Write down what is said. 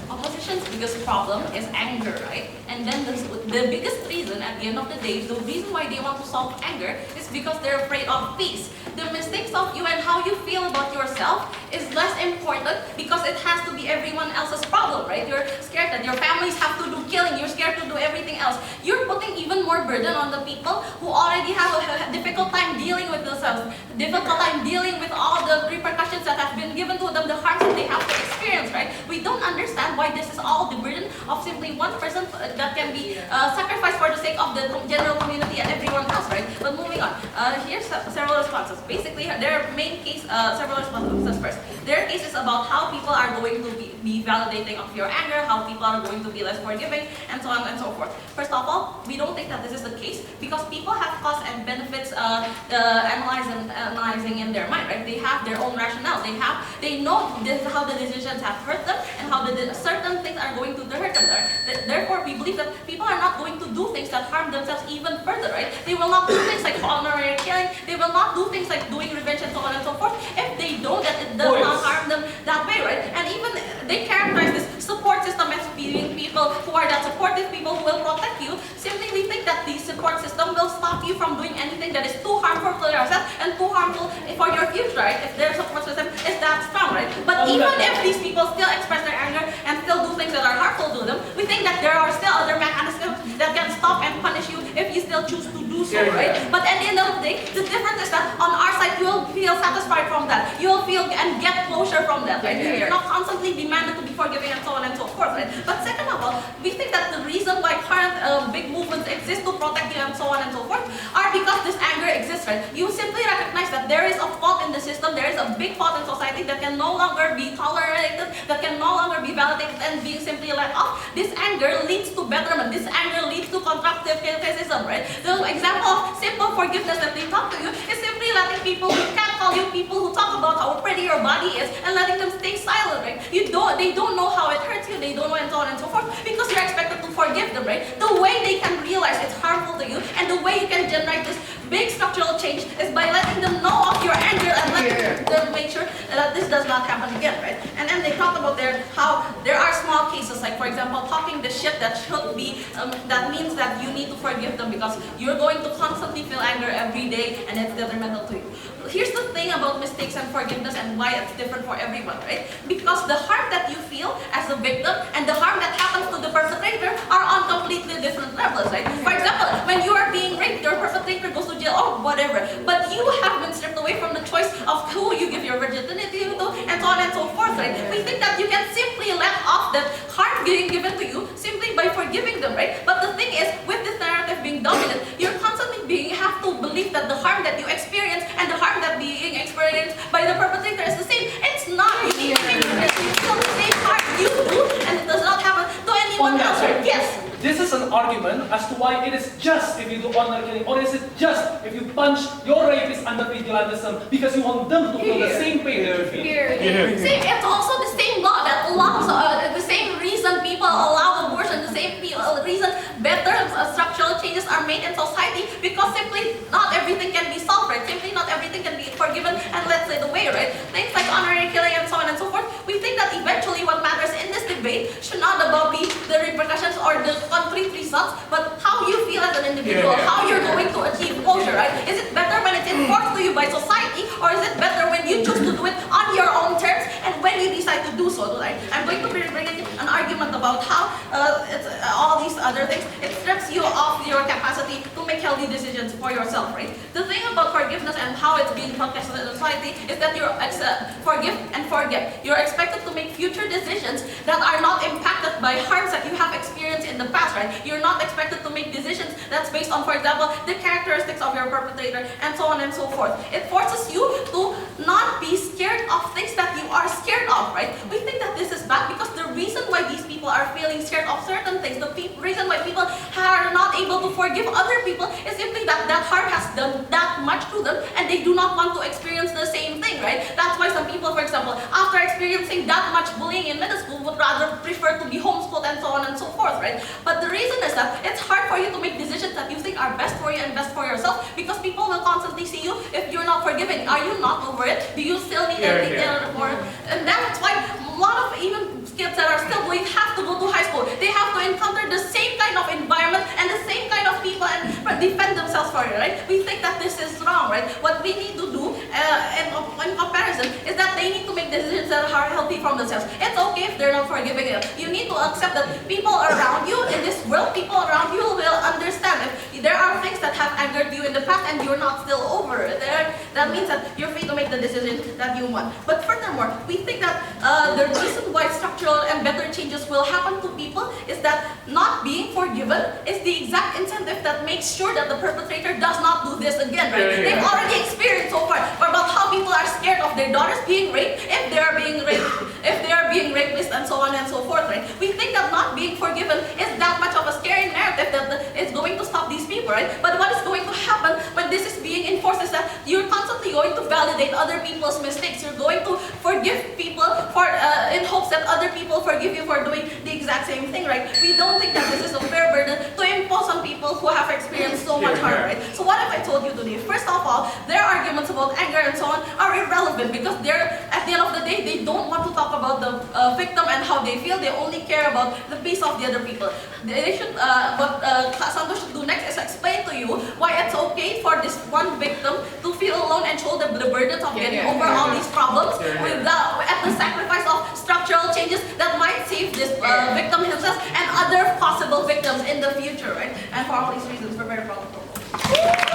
Opposition's biggest problem is anger, right? And then the biggest reason at the end of the day, the reason why they want to solve anger is because they're afraid of peace. The mistakes of you and how you feel about yourself is less important because it has to be everyone else's problem, right? You're scared that your families have to do killing, you're scared to do everything else. You're putting even more burden on the people who already have a difficult time dealing with themselves, difficult time dealing with all the repercussions that have been given to them, the harms that they have to experience, right? We don't understand why this is all the burden of simply one person that can be sacrificed for the sake of the general community and everyone else, right? But moving on, here's several responses. Basically, their main case, several responses first. Their case is about how people are going to be validating of your anger, how people are going to be less forgiving, and so on and so forth. First of all, we don't think that this is the case because people have costs and benefits analyzing in their mind, right? They have their own rationale. They know how the decisions have hurt them and how certain things are going to hurt them. Therefore, we believe that people are not going to do things that harm themselves even further, right? They will not do things like honorary killing. They will not do things like doing revenge and so on and so forth if they know that it does not harm them that way, right? And even they characterize this support system as being people who are that supportive, people who will protect you. Simply, we think that the support system will stop you from doing anything that is too harmful to yourself and too harmful for your future, right? If their support system is that strong, right? But even if these people still express their anger and still do things that are harmful to them, we think that there are still other mechanisms that can stop and punish you if you still choose to do so, right? But at the end of the day, the difference is that on our side, you will feel satisfied from that. You will feel and get closure from that, right? You're not constantly demanded to be forgiving and so on and so forth, right? But second of all, we think that the reason why current big movements exist to protect you and so on and so forth are because this anger exists, right? You simply recognize that there is a fault in the system, there is a big fault in society that can no longer be tolerated, that can no longer be validated and being simply let off. This anger leads to betterment. This anger leads to constructive criticism, right? The example of simple forgiveness that they talk to you is simply letting people who catcall you, people who talk about how pretty your body is, and letting them stay silent, right? They don't know how it hurts you, they don't know and so on and so forth, because you're expected to forgive them, right? The way they can realize it's harmful to you, and the way you can generate this big structural change is by letting them know of your anger and letting them make sure that this does not happen again, right? And then they talk about how there are small cases, like for example, talking the shit that should be, that means that you need to forgive them because you're going to constantly feel anger every day and it's detrimental to you. Here's the thing about mistakes and forgiveness and why it's different for everyone, right? Because the harm that you feel as a victim and the harm that happens to the perpetrator are on completely different levels, right? For example, when you are being raped, your perpetrator goes to jail or whatever, but you have been stripped away from the choice of who you give your virginity to and so on and so forth, right? We think that you can simply let off that harm being given to you simply by forgiving them, right? But the thing is, with this narrative being dominant, you're constantly have to believe that the harm that you experience and the harm that being experienced by the perpetrator is the same. It's not. It's still the same harm you do, and it does not happen to anyone else, right? Yes. This is an argument as to why it is just if you do honor killing, or is it just if you punch your rapist under vigilantism because you want them to feel the same pain they feel? See, it's also the same law that allows, the same reason people allow abortion, the same reason better structural changes are made in society, because simply not everything can be solved, right? Simply not everything can be forgiven and let's say the way, right? Things like honorary killing and so on and so forth. We think that eventually what matters in this debate should not about be the repercussions or the concrete results, but how you feel as an individual, how you're going to achieve closure, right? Is it better when it's enforced to you by society, or is it better when you choose to do it on your own terms and when you decide to do so, right? I'm going to bring an argument about how all these other things, it strips you of your capacity to make healthy decisions for yourself, right? The thing about forgiveness and how it's being practiced in society is that you're forgive and forget. You're expected to make future decisions that are not impacted by harms that you have experienced in the past, right? You're not expected to make decisions that's based on, for example, the characteristics of your perpetrator and so on and so forth. It forces you to not be scared of things that you are scared of, right? We think that this is bad because the reason why these people are feeling scared of certain things, the reason why people are not able to forgive other people is simply that that harm has done that much to them and they do not want to experience the same thing, right? That's why some people, for example, after experiencing that much bullying in middle school would rather prefer to be homeschooled and so on and so forth, right? right? But the reason is that it's hard for you to make decisions that you think are best for you and best for yourself, because people will constantly see you if you're not forgiving. Are you not over it? Do you still need anything more? And that's why a lot of even kids that are still going have to go to high school. They have to encounter the same kind of environment and the same kind of people and defend themselves for it, right? We think that this is wrong, right? What we need to do in comparison is that they need to make decisions that are healthy from themselves. It's okay if they're not forgiving it. You need to accept that people around you in this world, people around you will understand if there are things that have angered you in the past and you're not still over it. That means that you're free to make the decision that you want. But furthermore, we think that the reason why structural and better changes will happen to people is that not being forgiven is the exact incentive that makes sure that the perpetrator does not do this again, right? They've already experienced so far about how people are scared of their daughters being raped if they are being rapists and so on and so forth, right? We think that not being forgiven is that much of a scary narrative that is going to stop these people, right? But what is going to happen when this is being enforced is that you're constantly going to validate other people's mistakes. You're going to forgive people for in hopes that other people forgive you for doing the exact same thing, right? We don't think that this is a fair burden to impose on people who have experienced so much harm, right? So what if I told you today? First of all, their arguments about anger and so on are irrelevant because at the end of the day, they don't want to talk about the victim and how they feel. They only care about the peace of the other people. They should, what Santos should do next is explain to you why it's okay for this one victim to feel alone and shoulder the burdens of getting over all these problems at the sacrifice of structural changes that might save this victim himself and other possible victims in the future, right? And for all these reasons, we're very proud of Provo.